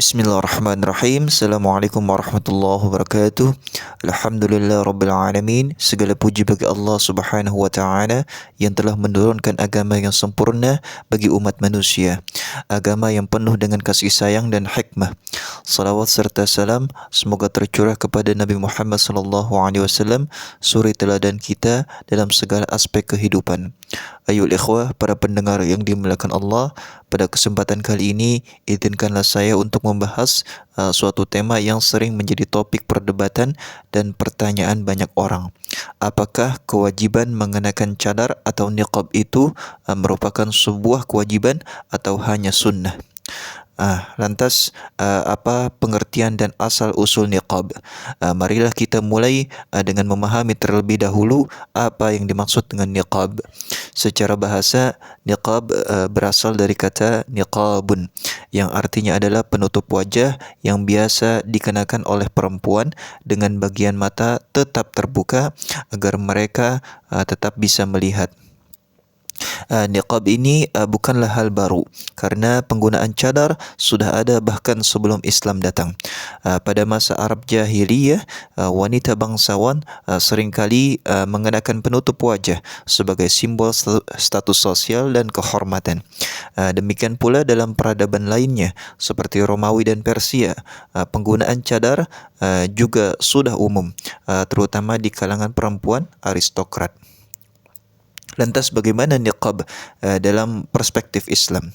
Bismillahirrahmanirrahim. Assalamualaikum warahmatullahi wabarakatuh. Alhamdulillah rabbil alamin. Segala puji bagi Allah Subhanahu wa taala yang telah menurunkan agama yang sempurna bagi umat manusia. Agama yang penuh dengan kasih sayang dan hikmah. Salawat serta salam semoga tercurah kepada Nabi Muhammad sallallahu alaihi wasallam, suri teladan kita dalam segala aspek kehidupan. Ayol ikhwah, para pendengar yang dimuliakan Allah, pada kesempatan kali ini izinkanlah saya untuk membahas suatu tema yang sering menjadi topik perdebatan dan pertanyaan banyak orang. Apakah kewajiban mengenakan cadar atau niqab itu merupakan sebuah kewajiban atau hanya sunnah? Lantas apa pengertian dan asal usul niqab? Marilah kita mulai dengan memahami terlebih dahulu apa yang dimaksud dengan niqab. Secara bahasa, niqab berasal dari kata niqabun yang artinya adalah penutup wajah yang biasa dikenakan oleh perempuan dengan bagian mata tetap terbuka agar mereka tetap bisa melihat. Niqab ini bukanlah hal baru karena penggunaan cadar sudah ada bahkan sebelum Islam datang. Pada masa Arab Jahiliyah, wanita bangsawan seringkali mengenakan penutup wajah sebagai simbol status sosial dan kehormatan. Demikian pula dalam peradaban lainnya seperti Romawi dan Persia, penggunaan cadar juga sudah umum, terutama di kalangan perempuan aristokrat. Lantas bagaimana niqab dalam perspektif Islam?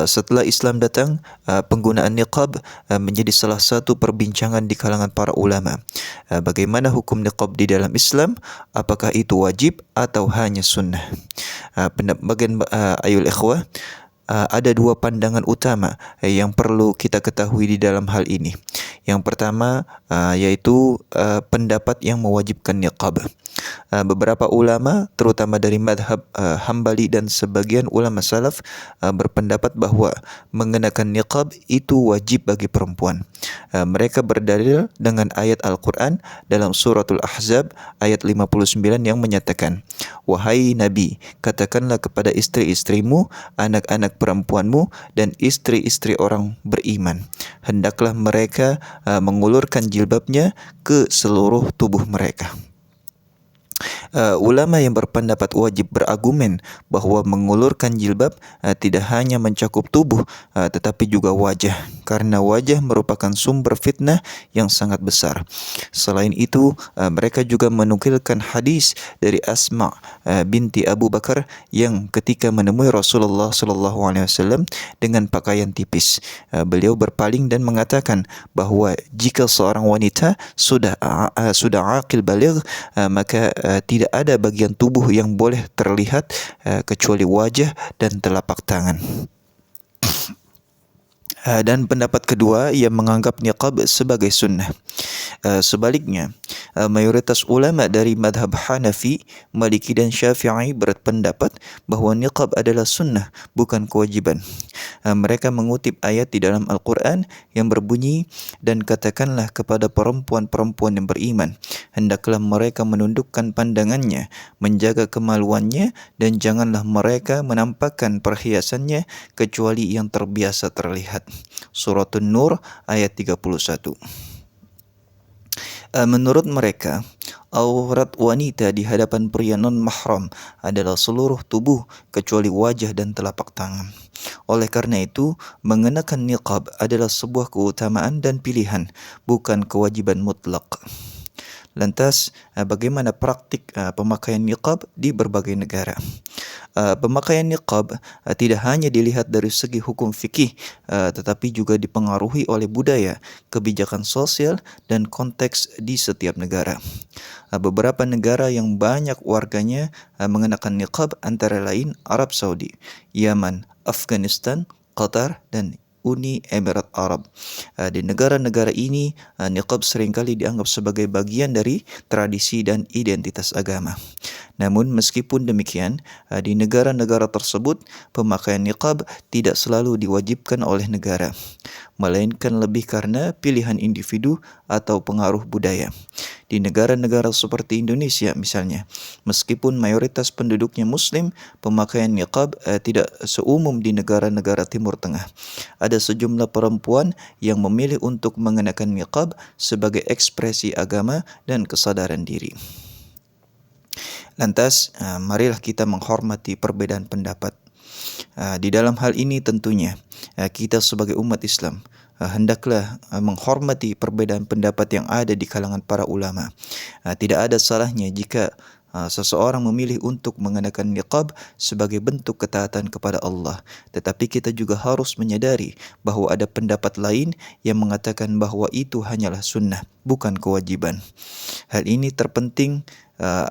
Setelah Islam datang, penggunaan niqab menjadi salah satu perbincangan di kalangan para ulama. Bagaimana hukum niqab di dalam Islam? Apakah itu wajib atau hanya sunnah? Ayul ikhwah, ada dua pandangan utama yang perlu kita ketahui di dalam hal ini. Yang pertama yaitu pendapat yang mewajibkan niqab. Beberapa ulama terutama dari madhab Hambali dan sebagian ulama salaf berpendapat bahawa mengenakan niqab itu wajib bagi perempuan. Mereka berdalil dengan ayat Al-Quran dalam suratul Ahzab ayat 59 yang menyatakan, "Wahai Nabi, katakanlah kepada istri-istrimu, anak-anak perempuanmu dan istri-istri orang beriman, hendaklah mereka mengulurkan jilbabnya ke seluruh tubuh mereka." Ulama yang berpendapat wajib berargumen bahawa mengulurkan jilbab tidak hanya mencakup tubuh tetapi juga wajah, karena wajah merupakan sumber fitnah yang sangat besar. Selain itu, mereka juga menukilkan hadis dari Asma binti Abu Bakar yang ketika menemui Rasulullah sallallahu alaihi wasallam dengan pakaian tipis, beliau berpaling dan mengatakan bahawa jika seorang wanita sudah aqil baligh, maka tidak ada bagian tubuh yang boleh terlihat kecuali wajah dan telapak tangan. Dan pendapat kedua yang menganggap niqab sebagai sunnah. Sebaliknya, mayoritas ulama dari madhab Hanafi, Maliki dan Syafi'i berpendapat bahawa niqab adalah sunnah, bukan kewajiban. Mereka mengutip ayat di dalam Al-Quran yang berbunyi, "Dan katakanlah kepada perempuan-perempuan yang beriman, hendaklah mereka menundukkan pandangannya, menjaga kemaluannya, dan janganlah mereka menampakkan perhiasannya kecuali yang terbiasa terlihat." Surah An-Nur ayat 31. Menurut mereka, aurat wanita di hadapan pria non-mahram adalah seluruh tubuh kecuali wajah dan telapak tangan. Oleh karena itu, mengenakan niqab adalah sebuah keutamaan dan pilihan, bukan kewajiban mutlak. Lantas, bagaimana praktik pemakaian niqab di berbagai negara? Pemakaian niqab tidak hanya dilihat dari segi hukum fikih, tetapi juga dipengaruhi oleh budaya, kebijakan sosial, dan konteks di setiap negara. Beberapa negara yang banyak warganya mengenakan niqab antara lain Arab Saudi, Yaman, Afghanistan, Qatar, dan Uni Emirat Arab. Di negara-negara ini, niqab seringkali dianggap sebagai bagian dari tradisi dan identitas agama. Namun meskipun demikian, di negara-negara tersebut, pemakaian niqab tidak selalu diwajibkan oleh negara, melainkan lebih karena pilihan individu atau pengaruh budaya. Di negara-negara seperti Indonesia misalnya, meskipun mayoritas penduduknya Muslim, pemakaian niqab tidak seumum di negara-negara Timur Tengah. Ada sejumlah perempuan yang memilih untuk mengenakan niqab sebagai ekspresi agama dan kesadaran diri. Lantas, marilah kita menghormati perbedaan pendapat. Di dalam hal ini tentunya kita sebagai umat Islam hendaklah menghormati perbedaan pendapat yang ada di kalangan para ulama. Tidak ada salahnya jika seseorang memilih untuk mengenakan niqab sebagai bentuk ketaatan kepada Allah. Tetapi kita juga harus menyadari bahwa ada pendapat lain yang mengatakan bahwa itu hanyalah sunnah, bukan kewajiban. Hal ini terpenting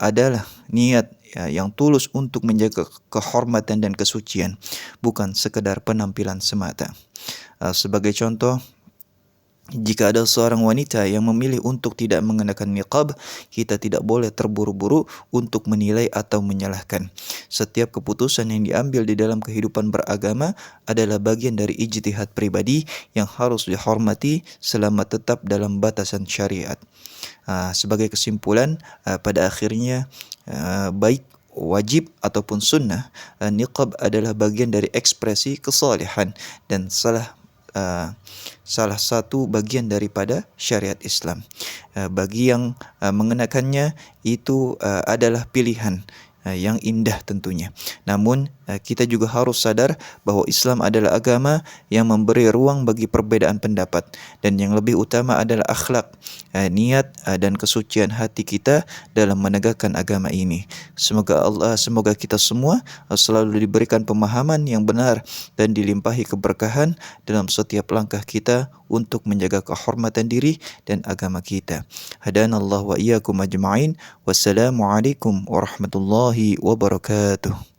adalah niat yang tulus untuk menjaga kehormatan dan kesucian, bukan sekedar penampilan semata. Sebagai contoh, jika ada seorang wanita yang memilih untuk tidak mengenakan niqab, kita tidak boleh terburu-buru untuk menilai atau menyalahkan. Setiap keputusan yang diambil di dalam kehidupan beragama adalah bagian dari ijtihad pribadi yang harus dihormati selama tetap dalam batasan syariat. Sebagai kesimpulan, pada akhirnya baik wajib ataupun sunnah, niqab adalah bagian dari ekspresi kesalehan dan salah satu bagian daripada syariat Islam. Bagi yang mengenakannya itu adalah pilihan yang indah tentunya. Namun kita juga harus sadar bahwa Islam adalah agama yang memberi ruang bagi perbedaan pendapat, dan yang lebih utama adalah akhlak, niat dan kesucian hati kita dalam menegakkan agama ini. Semoga kita semua selalu diberikan pemahaman yang benar dan dilimpahi keberkahan dalam setiap langkah kita untuk menjaga kehormatan diri dan agama kita. Hadanallahu wa iyyakum ajma'in. Wassalamualaikum warahmatullahi wabarakatuh.